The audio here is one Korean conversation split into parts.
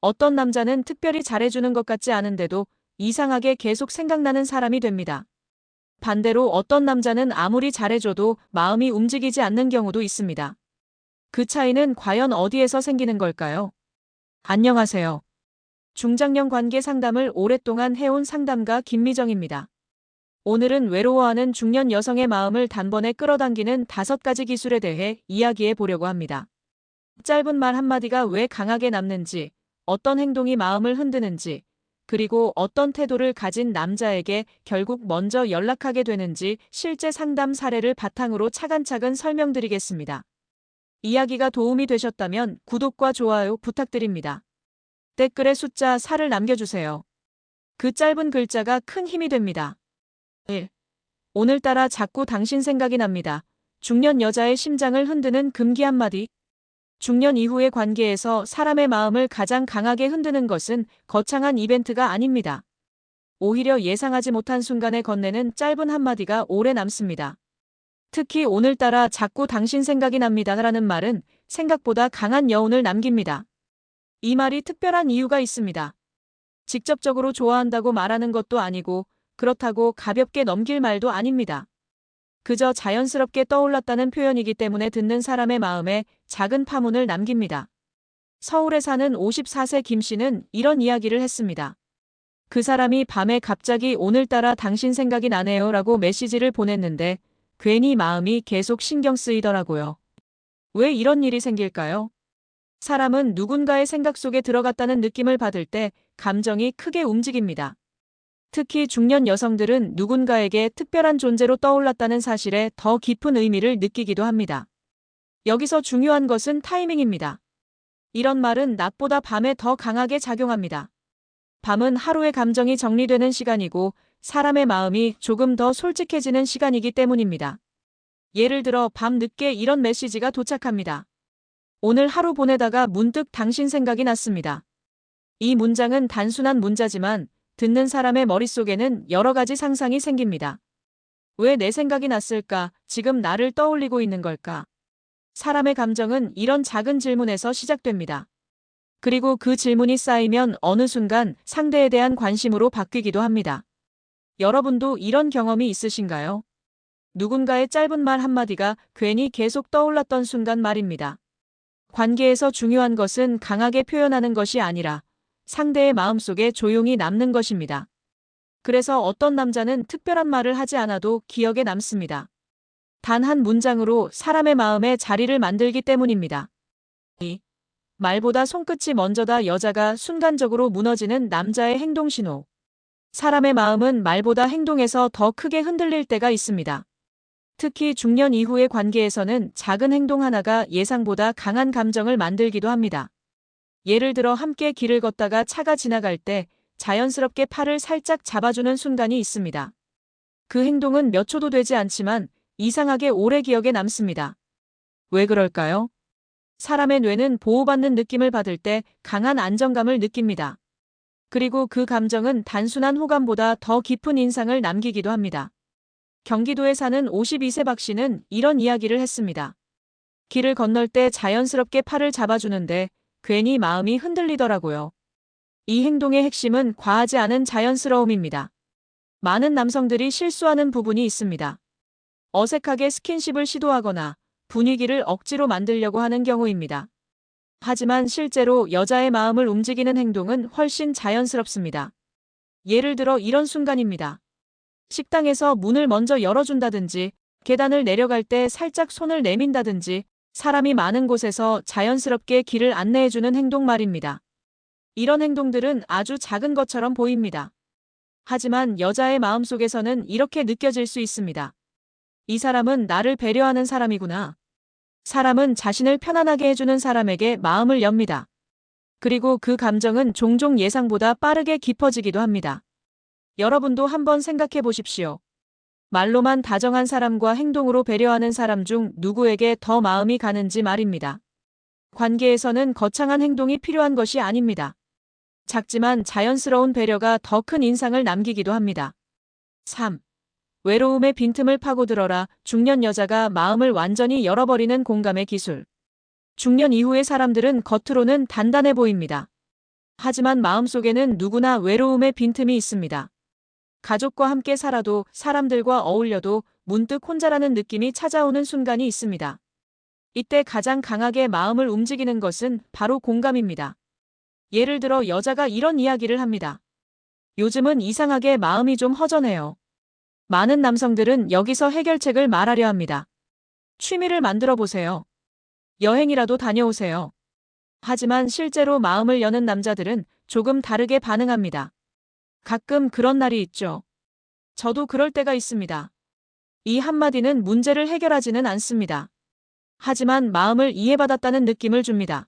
어떤 남자는 특별히 잘해주는 것 같지 않은데도 이상하게 계속 생각나는 사람이 됩니다. 반대로 어떤 남자는 아무리 잘해줘도 마음이 움직이지 않는 경우도 있습니다. 그 차이는 과연 어디에서 생기는 걸까요? 안녕하세요. 중장년 관계 상담을 오랫동안 해온 상담가 김미정입니다. 오늘은 외로워하는 중년 여성의 마음을 단번에 끌어당기는 5가지 기술에 대해 이야기해 보려고 합니다. 짧은 말 한마디가 왜 강하게 남는지, 어떤 행동이 마음을 흔드는지, 그리고 어떤 태도를 가진 남자에게 결국 먼저 연락하게 되는지 실제 상담 사례를 바탕으로 차근차근 설명드리겠습니다. 이야기가 도움이 되셨다면 구독과 좋아요 부탁드립니다. 댓글에 숫자 4를 남겨주세요. 그 짧은 글자가 큰 힘이 됩니다. 1. 오늘따라 자꾸 당신 생각이 납니다. 중년 여자의 심장을 흔드는 금기 한마디. 중년 이후의 관계에서 사람의 마음을 가장 강하게 흔드는 것은 거창한 이벤트가 아닙니다. 오히려 예상하지 못한 순간에 건네는 짧은 한마디가 오래 남습니다. 특히 오늘따라 자꾸 당신 생각이 납니다라는 말은 생각보다 강한 여운을 남깁니다. 이 말이 특별한 이유가 있습니다. 직접적으로 좋아한다고 말하는 것도 아니고 그렇다고 가볍게 넘길 말도 아닙니다. 그저 자연스럽게 떠올랐다는 표현이기 때문에 듣는 사람의 마음에 작은 파문을 남깁니다. 서울에 사는 54세 김 씨는 이런 이야기를 했습니다. 그 사람이 밤에 갑자기 오늘따라 당신 생각이 나네요 라고 메시지를 보냈는데 괜히 마음이 계속 신경 쓰이더라고요. 왜 이런 일이 생길까요? 사람은 누군가의 생각 속에 들어갔다는 느낌을 받을 때 감정이 크게 움직입니다. 특히 중년 여성들은 누군가에게 특별한 존재로 떠올랐다는 사실에 더 깊은 의미를 느끼기도 합니다. 여기서 중요한 것은 타이밍입니다. 이런 말은 낮보다 밤에 더 강하게 작용합니다. 밤은 하루의 감정이 정리되는 시간이고 사람의 마음이 조금 더 솔직해지는 시간이기 때문입니다. 예를 들어 밤 늦게 이런 메시지가 도착합니다. 오늘 하루 보내다가 문득 당신 생각이 났습니다. 이 문장은 단순한 문자지만 듣는 사람의 머릿속에는 여러 가지 상상이 생깁니다. 왜 내 생각이 났을까? 지금 나를 떠올리고 있는 걸까? 사람의 감정은 이런 작은 질문에서 시작됩니다. 그리고 그 질문이 쌓이면 어느 순간 상대에 대한 관심으로 바뀌기도 합니다. 여러분도 이런 경험이 있으신가요? 누군가의 짧은 말 한마디가 괜히 계속 떠올랐던 순간 말입니다. 관계에서 중요한 것은 강하게 표현하는 것이 아니라 상대의 마음속에 조용히 남는 것입니다. 그래서 어떤 남자는 특별한 말을 하지 않아도 기억에 남습니다. 단 한 문장으로 사람의 마음에 자리를 만들기 때문입니다. 2. 말보다 손끝이 먼저다. 여자가 순간적으로 무너지는 남자의 행동 신호. 사람의 마음은 말보다 행동에서 더 크게 흔들릴 때가 있습니다. 특히 중년 이후의 관계에서는 작은 행동 하나가 예상보다 강한 감정을 만들기도 합니다. 예를 들어 함께 길을 걷다가 차가 지나갈 때 자연스럽게 팔을 살짝 잡아주는 순간이 있습니다. 그 행동은 몇 초도 되지 않지만 이상하게 오래 기억에 남습니다. 왜 그럴까요? 사람의 뇌는 보호받는 느낌을 받을 때 강한 안정감을 느낍니다. 그리고 그 감정은 단순한 호감보다 더 깊은 인상을 남기기도 합니다. 경기도에 사는 52세 박 씨는 이런 이야기를 했습니다. 길을 건널 때 자연스럽게 팔을 잡아주는데 괜히 마음이 흔들리더라고요. 이 행동의 핵심은 과하지 않은 자연스러움입니다. 많은 남성들이 실수하는 부분이 있습니다. 어색하게 스킨십을 시도하거나 분위기를 억지로 만들려고 하는 경우입니다. 하지만 실제로 여자의 마음을 움직이는 행동은 훨씬 자연스럽습니다. 예를 들어 이런 순간입니다. 식당에서 문을 먼저 열어준다든지, 계단을 내려갈 때 살짝 손을 내민다든지, 사람이 많은 곳에서 자연스럽게 길을 안내해주는 행동 말입니다. 이런 행동들은 아주 작은 것처럼 보입니다. 하지만 여자의 마음속에서는 이렇게 느껴질 수 있습니다. 이 사람은 나를 배려하는 사람이구나. 사람은 자신을 편안하게 해주는 사람에게 마음을 엽니다. 그리고 그 감정은 종종 예상보다 빠르게 깊어지기도 합니다. 여러분도 한번 생각해 보십시오. 말로만 다정한 사람과 행동으로 배려하는 사람 중 누구에게 더 마음이 가는지 말입니다. 관계에서는 거창한 행동이 필요한 것이 아닙니다. 작지만 자연스러운 배려가 더 큰 인상을 남기기도 합니다. 3. 외로움의 빈틈을 파고들어라. 중년 여자가 마음을 완전히 열어버리는 공감의 기술. 중년 이후의 사람들은 겉으로는 단단해 보입니다. 하지만 마음속에는 누구나 외로움의 빈틈이 있습니다. 가족과 함께 살아도 사람들과 어울려도 문득 혼자라는 느낌이 찾아오는 순간이 있습니다. 이때 가장 강하게 마음을 움직이는 것은 바로 공감입니다. 예를 들어 여자가 이런 이야기를 합니다. 요즘은 이상하게 마음이 좀 허전해요. 많은 남성들은 여기서 해결책을 말하려 합니다. 취미를 만들어 보세요. 여행이라도 다녀오세요. 하지만 실제로 마음을 여는 남자들은 조금 다르게 반응합니다. 가끔 그런 날이 있죠. 저도 그럴 때가 있습니다. 이 한마디는 문제를 해결하지는 않습니다. 하지만 마음을 이해받았다는 느낌을 줍니다.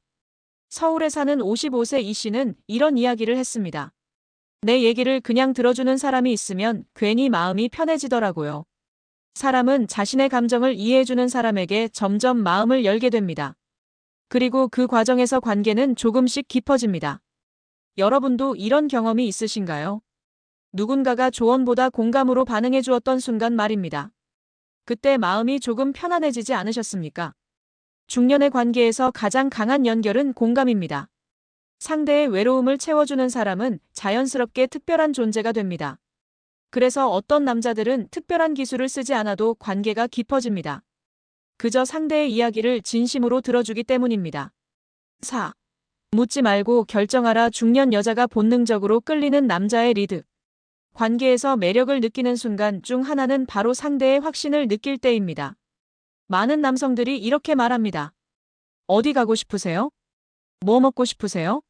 서울에 사는 55세 이 씨는 이런 이야기를 했습니다. 내 얘기를 그냥 들어주는 사람이 있으면 괜히 마음이 편해지더라고요. 사람은 자신의 감정을 이해해주는 사람에게 점점 마음을 열게 됩니다. 그리고 그 과정에서 관계는 조금씩 깊어집니다. 여러분도 이런 경험이 있으신가요? 누군가가 조언보다 공감으로 반응해 주었던 순간 말입니다. 그때 마음이 조금 편안해지지 않으셨습니까? 중년의 관계에서 가장 강한 연결은 공감입니다. 상대의 외로움을 채워주는 사람은 자연스럽게 특별한 존재가 됩니다. 그래서 어떤 남자들은 특별한 기술을 쓰지 않아도 관계가 깊어집니다. 그저 상대의 이야기를 진심으로 들어주기 때문입니다. 4. 묻지 말고 결정하라. 중년 여자가 본능적으로 끌리는 남자의 리드. 관계에서 매력을 느끼는 순간 중 하나는 바로 상대의 확신을 느낄 때입니다. 많은 남성들이 이렇게 말합니다. 어디 가고 싶으세요? 뭐 먹고 싶으세요?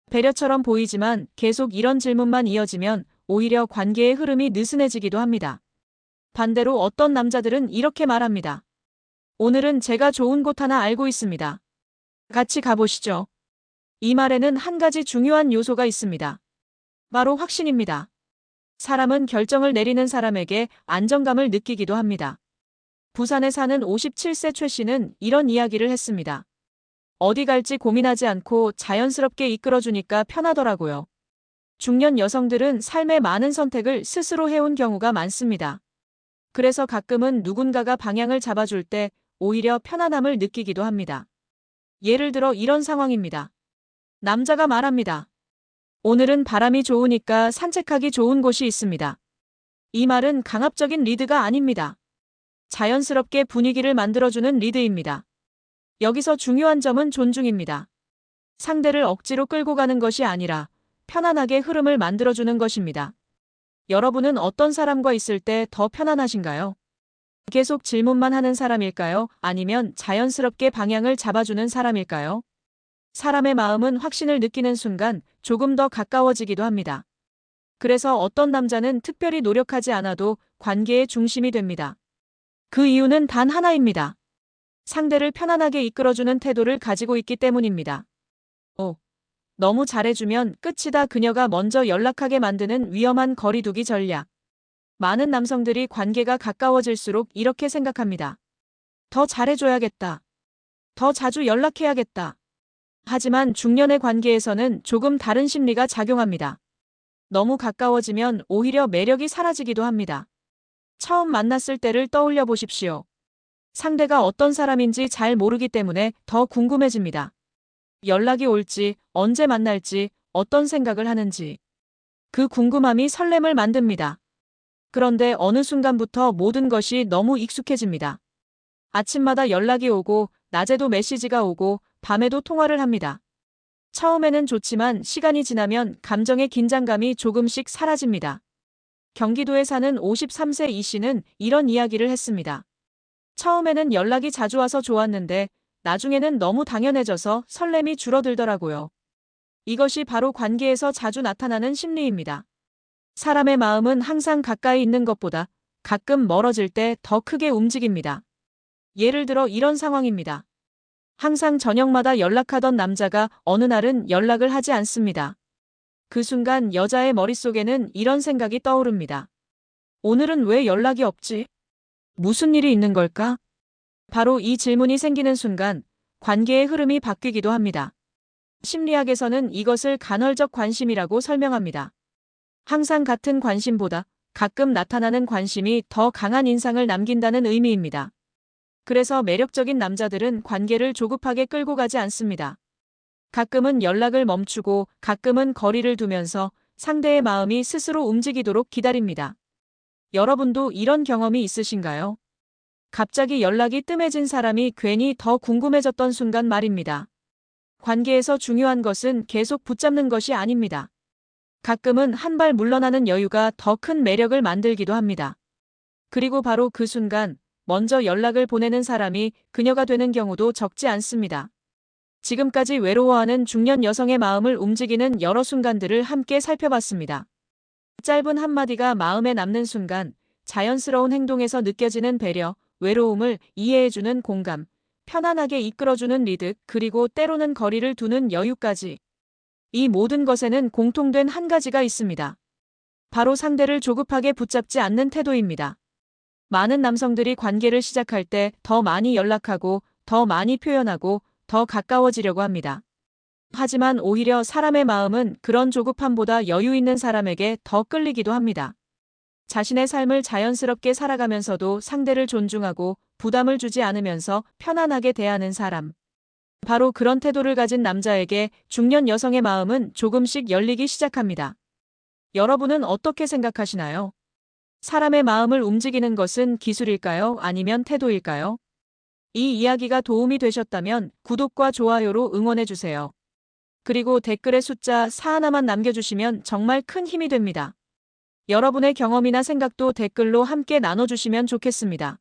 배려처럼 보이지만 계속 이런 질문만 이어지면 오히려 관계의 흐름이 느슨해지기도 합니다. 반대로 어떤 남자들은 이렇게 말합니다. 오늘은 제가 좋은 곳 하나 알고 있습니다. 같이 가보시죠. 이 말에는 한 가지 중요한 요소가 있습니다. 바로 확신입니다. 사람은 결정을 내리는 사람에게 안정감을 느끼기도 합니다. 부산에 사는 57세 최 씨는 이런 이야기를 했습니다. 어디 갈지 고민하지 않고 자연스럽게 이끌어주니까 편하더라고요. 중년 여성들은 삶의 많은 선택을 스스로 해온 경우가 많습니다. 그래서 가끔은 누군가가 방향을 잡아줄 때 오히려 편안함을 느끼기도 합니다. 예를 들어 이런 상황입니다. 남자가 말합니다. 오늘은 바람이 좋으니까 산책하기 좋은 곳이 있습니다. 이 말은 강압적인 리드가 아닙니다. 자연스럽게 분위기를 만들어주는 리드입니다. 여기서 중요한 점은 존중입니다. 상대를 억지로 끌고 가는 것이 아니라 편안하게 흐름을 만들어주는 것입니다. 여러분은 어떤 사람과 있을 때 더 편안하신가요? 계속 질문만 하는 사람일까요? 아니면 자연스럽게 방향을 잡아주는 사람일까요? 사람의 마음은 확신을 느끼는 순간 조금 더 가까워지기도 합니다. 그래서 어떤 남자는 특별히 노력하지 않아도 관계의 중심이 됩니다. 그 이유는 단 하나입니다. 상대를 편안하게 이끌어주는 태도를 가지고 있기 때문입니다. 5. 너무 잘해주면 끝이다. 그녀가 먼저 연락하게 만드는 위험한 거리두기 전략. 많은 남성들이 관계가 가까워질수록 이렇게 생각합니다. 더 잘해줘야겠다. 더 자주 연락해야겠다. 하지만 중년의 관계에서는 조금 다른 심리가 작용합니다. 너무 가까워지면 오히려 매력이 사라지기도 합니다. 처음 만났을 때를 떠올려 보십시오. 상대가 어떤 사람인지 잘 모르기 때문에 더 궁금해집니다. 연락이 올지, 언제 만날지, 어떤 생각을 하는지. 그 궁금함이 설렘을 만듭니다. 그런데 어느 순간부터 모든 것이 너무 익숙해집니다. 아침마다 연락이 오고, 낮에도 메시지가 오고, 밤에도 통화를 합니다. 처음에는 좋지만 시간이 지나면 감정의 긴장감이 조금씩 사라집니다. 경기도에 사는 53세 이 씨는 이런 이야기를 했습니다. 처음에는 연락이 자주 와서 좋았는데 나중에는 너무 당연해져서 설렘이 줄어들더라고요. 이것이 바로 관계에서 자주 나타나는 심리입니다. 사람의 마음은 항상 가까이 있는 것보다 가끔 멀어질 때 더 크게 움직입니다. 예를 들어 이런 상황입니다. 항상 저녁마다 연락하던 남자가 어느 날은 연락을 하지 않습니다. 그 순간 여자의 머릿속에는 이런 생각이 떠오릅니다. 오늘은 왜 연락이 없지? 무슨 일이 있는 걸까? 바로 이 질문이 생기는 순간 관계의 흐름이 바뀌기도 합니다. 심리학에서는 이것을 간헐적 관심이라고 설명합니다. 항상 같은 관심보다 가끔 나타나는 관심이 더 강한 인상을 남긴다는 의미입니다. 그래서 매력적인 남자들은 관계를 조급하게 끌고 가지 않습니다. 가끔은 연락을 멈추고 가끔은 거리를 두면서 상대의 마음이 스스로 움직이도록 기다립니다. 여러분도 이런 경험이 있으신가요? 갑자기 연락이 뜸해진 사람이 괜히 더 궁금해졌던 순간 말입니다. 관계에서 중요한 것은 계속 붙잡는 것이 아닙니다. 가끔은 한 발 물러나는 여유가 더 큰 매력을 만들기도 합니다. 그리고 바로 그 순간 먼저 연락을 보내는 사람이 그녀가 되는 경우도 적지 않습니다. 지금까지 외로워하는 중년 여성의 마음을 움직이는 여러 순간들을 함께 살펴봤습니다. 짧은 한마디가 마음에 남는 순간, 자연스러운 행동에서 느껴지는 배려, 외로움을 이해해주는 공감, 편안하게 이끌어주는 리드, 그리고 때로는 거리를 두는 여유까지. 이 모든 것에는 공통된 한 가지가 있습니다. 바로 상대를 조급하게 붙잡지 않는 태도입니다. 많은 남성들이 관계를 시작할 때 더 많이 연락하고, 더 많이 표현하고, 더 가까워지려고 합니다. 하지만 오히려 사람의 마음은 그런 조급함보다 여유 있는 사람에게 더 끌리기도 합니다. 자신의 삶을 자연스럽게 살아가면서도 상대를 존중하고 부담을 주지 않으면서 편안하게 대하는 사람. 바로 그런 태도를 가진 남자에게 중년 여성의 마음은 조금씩 열리기 시작합니다. 여러분은 어떻게 생각하시나요? 사람의 마음을 움직이는 것은 기술일까요? 아니면 태도일까요? 이 이야기가 도움이 되셨다면 구독과 좋아요로 응원해주세요. 그리고 댓글에 숫자 4 하나만 남겨주시면 정말 큰 힘이 됩니다. 여러분의 경험이나 생각도 댓글로 함께 나눠주시면 좋겠습니다.